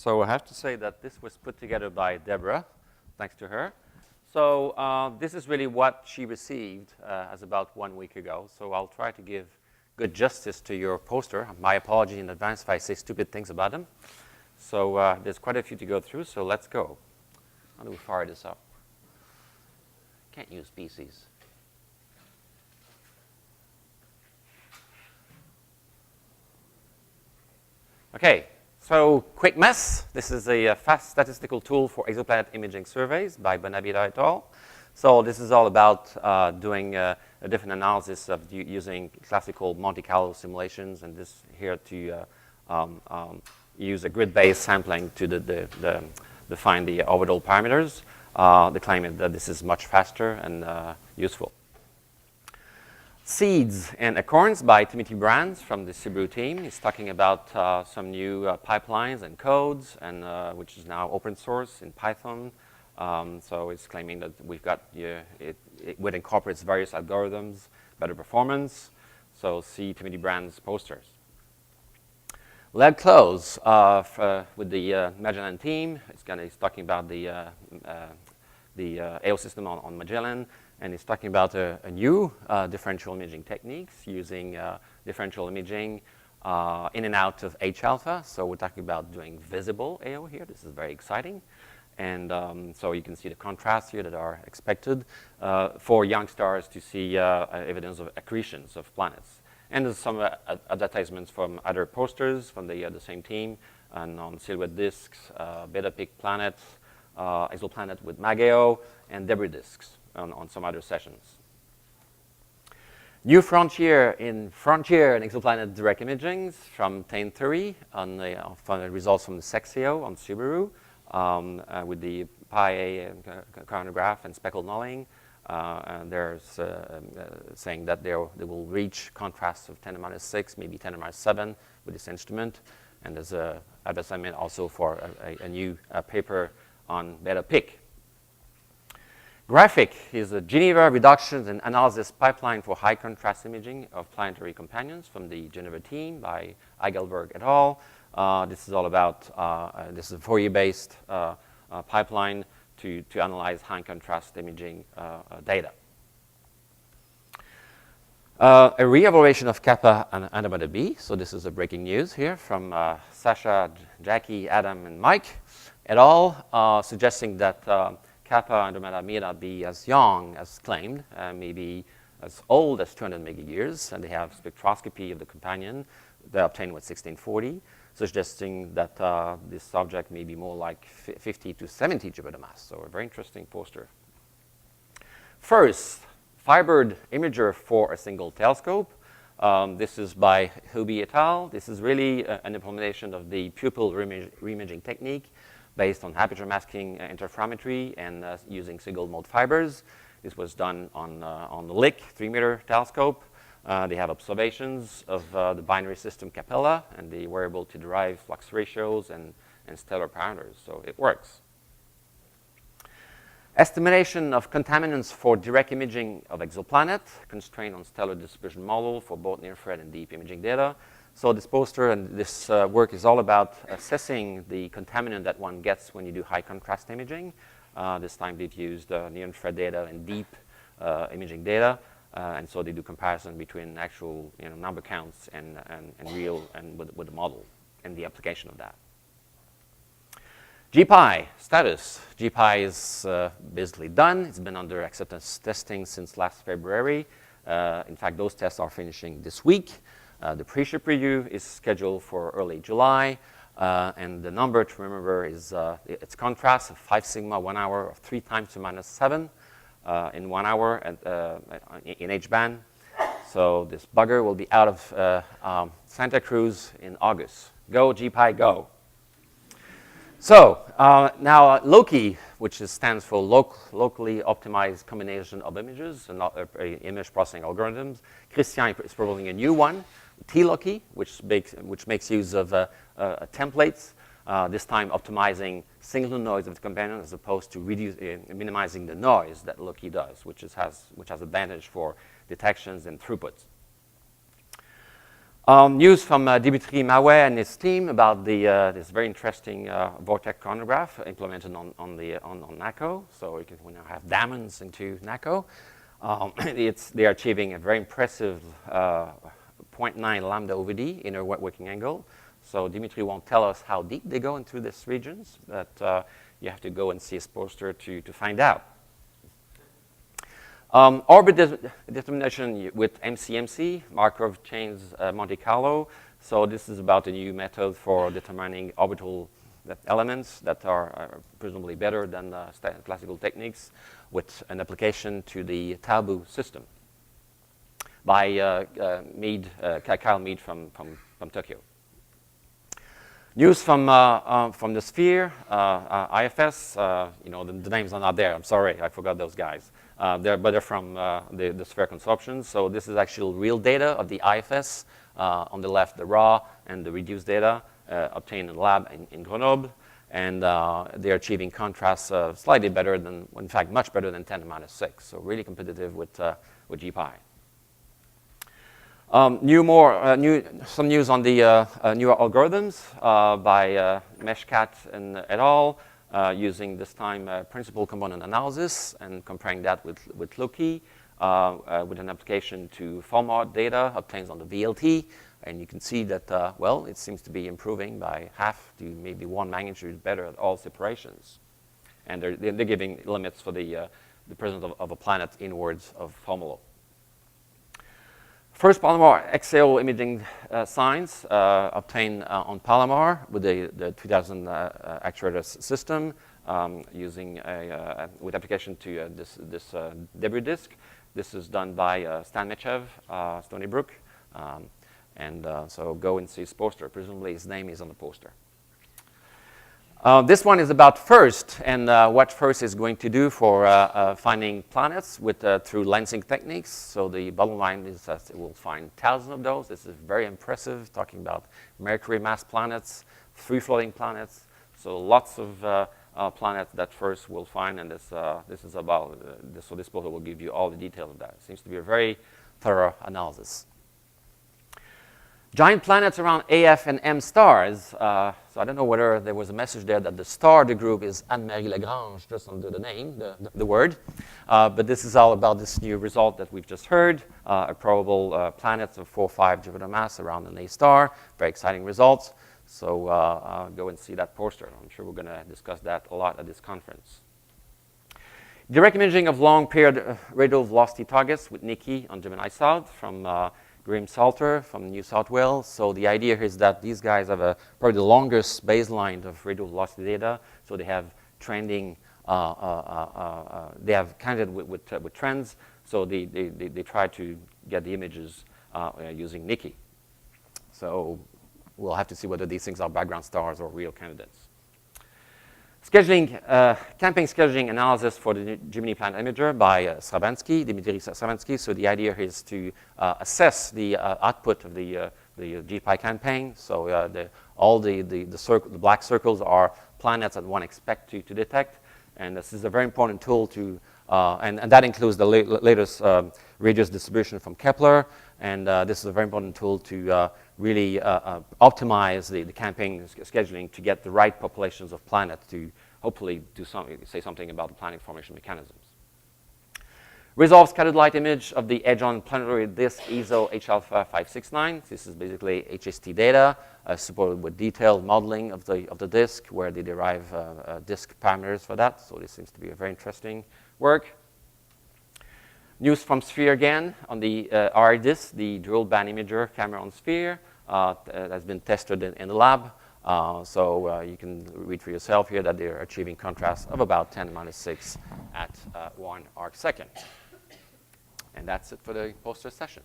So I have to say that this was put together by Deborah, thanks to her. So this is really what she received as about 1 week ago. So I'll try to give good justice to your poster. My apology in advance if I say stupid things about them. So there's quite a few to go through, so let's go. How do we fire this up? Can't use PCs. Okay, so QuickMe. This is a fast statistical tool for exoplanet imaging surveys by Bonavita et al. So this is all about doing a different analysis of using classical Monte Carlo simulations, and this here to use a grid-based sampling to define the orbital parameters. The claim is that this is much faster and useful. Seeds and Acorns by Timothy Brands from the Subaru team. He's talking about some new pipelines and codes, and which is now open source in Python. So it's claiming that we've got it incorporates various algorithms, better performance. So see Timothy Brands' posters. Lead Close with the Magellan team. He's talking about the AO system on Magellan. And he's talking about a new differential imaging techniques using differential imaging in and out of H-alpha. So we're talking about doing visible AO here. This is very exciting. And so you can see the contrasts here that are expected for young stars to see evidence of accretions of planets. And there's some advertisements from other posters from the same team, and on silhouette disks, beta peak planets, exoplanet with MAGAO, and debris disks on some other sessions. New frontier in exoplanet direct imagings from Tain Theory on the results from the SEXIO on Subaru with the Pi-A coronagraph and speckle nulling. And they're saying that they will reach contrasts of 10⁻⁶, maybe 10⁻⁷ with this instrument. And there's an advertisement also for a new paper on beta peak. Graphic is a Geneva reductions and analysis pipeline for high contrast imaging of planetary companions from the Geneva team by Eigelberg et al. This is all about, this is a Fourier-based pipeline to analyze high contrast imaging data. A reevaluation of Kappa and Andromeda B. So this is a breaking news here from Sasha, Jackie, Adam, and Mike et al. Suggesting that Kappa Andromeda may not be as young as claimed, maybe as old as 200 megayears, and they have spectroscopy of the companion they obtained with 1640, suggesting that this object may be more like 50 to 70 Jupiter mass. So a very interesting poster. First, fibered imager for a single telescope. This is by Hubi et al. This is really an implementation of the pupil reimaging technique based on aperture masking interferometry and using single mode fibers. This was done on the LIC 3-meter telescope. They have observations of the binary system Capella, and they were able to derive flux ratios and stellar parameters, so it works. Estimation of contaminants for direct imaging of exoplanet, constrained on stellar distribution model for both near-infrared and deep imaging data. So this poster and this work is all about assessing the contaminant that one gets when you do high contrast imaging. This time they've used near-infrared data and deep imaging data. And so they do comparison between actual number counts and real and with the model and the application of that. GPI status. GPI is basically done. It's been under acceptance testing since last February. In fact, those tests are finishing this week. The pre-ship review is scheduled for early July. And the number to remember is its contrast of 5 sigma 1 hour of 3 times to -7 in 1 hour in H-band. So this bugger will be out of Santa Cruz in August. Go GPI, go. So now LOCI, which stands for locally optimized combination of images and image processing algorithms. Christian is proposing a new one, TLOCI, which makes use of templates, this time optimizing single noise of the companion as opposed to minimizing the noise that LOCI does, which has advantage for detections and throughputs. News from Dimitri Maouet and his team about this very interesting vortex chronograph implemented on NACO. So we now have diamonds into NACO. They are achieving a very impressive 0.9 lambda OVD, inner working angle. So Dimitri won't tell us how deep they go into these regions, but you have to go and see his poster to find out. Orbital determination with MCMC, Markov chains Monte Carlo. So this is about a new method for determining orbital elements that are presumably better than classical techniques, with an application to the Tabu system by Kyle Mead from Tokyo. News from the Sphere, IFS. The names are not there. I'm sorry, I forgot those guys. But they're from the Sphere consortium. So this is actual real data of the IFS. On the left, the raw and the reduced data obtained in the lab in Grenoble. And they're achieving contrast slightly better than, in fact, much better than 10 to minus 6. So really competitive with GPI. Some news on the new algorithms by Meshkat and et al. Using this time principal component analysis and comparing that with Loki with an application to FOMOD data obtained on the VLT. And you can see that, well, it seems to be improving by half to maybe 1 magnitude better at all separations. And they're giving limits for the presence of a planet inwards of Fomalhaut. First Palomar XAO imaging signs obtained on Palomar with the 2000 actuator system using with application to this debris disk. This is done by Stan Mechev, Stony Brook. So go and see his poster. Presumably his name is on the poster. This one is about FIRST and what FIRST is going to do for finding planets through lensing techniques. So the bottom line is that it will find thousands of those. This is very impressive, talking about Mercury mass planets, free-floating planets. So lots of planets that FIRST will find, and this is about so this poster will give you all the details of that. It seems to be a very thorough analysis. Giant planets around AF and M stars. So I don't know whether there was a message there that the star of the group is Anne-Marie Lagrange, just under the name, the word. But this is all about this new result that we've just heard, a probable planets of 4 or 5 Jupiter mass around an A star. Very exciting results. So go and see that poster. I'm sure we're going to discuss that a lot at this conference. Direct imaging of long period radial velocity targets with Nikki on Gemini South from Grim Salter from New South Wales. So the idea here is that these guys have probably the longest baseline of radial velocity data. So they have trending, they have counted with trends. So they try to get the images using Nikki. So we'll have to see whether these things are background stars or real candidates. Scheduling, campaign scheduling analysis for the Gemini Planet Imager by Dimitri Stravinsky. So the idea here is to assess the output of the GPI campaign. So all the black circles are planets that one expects to detect. And this is a very important tool to, and that includes the latest radius distribution from Kepler. And this is a very important tool to really optimize the campaign scheduling to get the right populations of planets to hopefully say something about the planet formation mechanisms. Resolves scattered light image of the edge-on planetary disk ESO H-alpha 569. This is basically HST data supported with detailed modeling of the disk, where they derive disk parameters for that. So this seems to be a very interesting work. News from Sphere again on the RDIS, the dual band imager camera on Sphere has been tested in the lab. So you can read for yourself here that they're achieving contrast of about 10 to minus 6 at 1 arc second. And that's it for the poster session.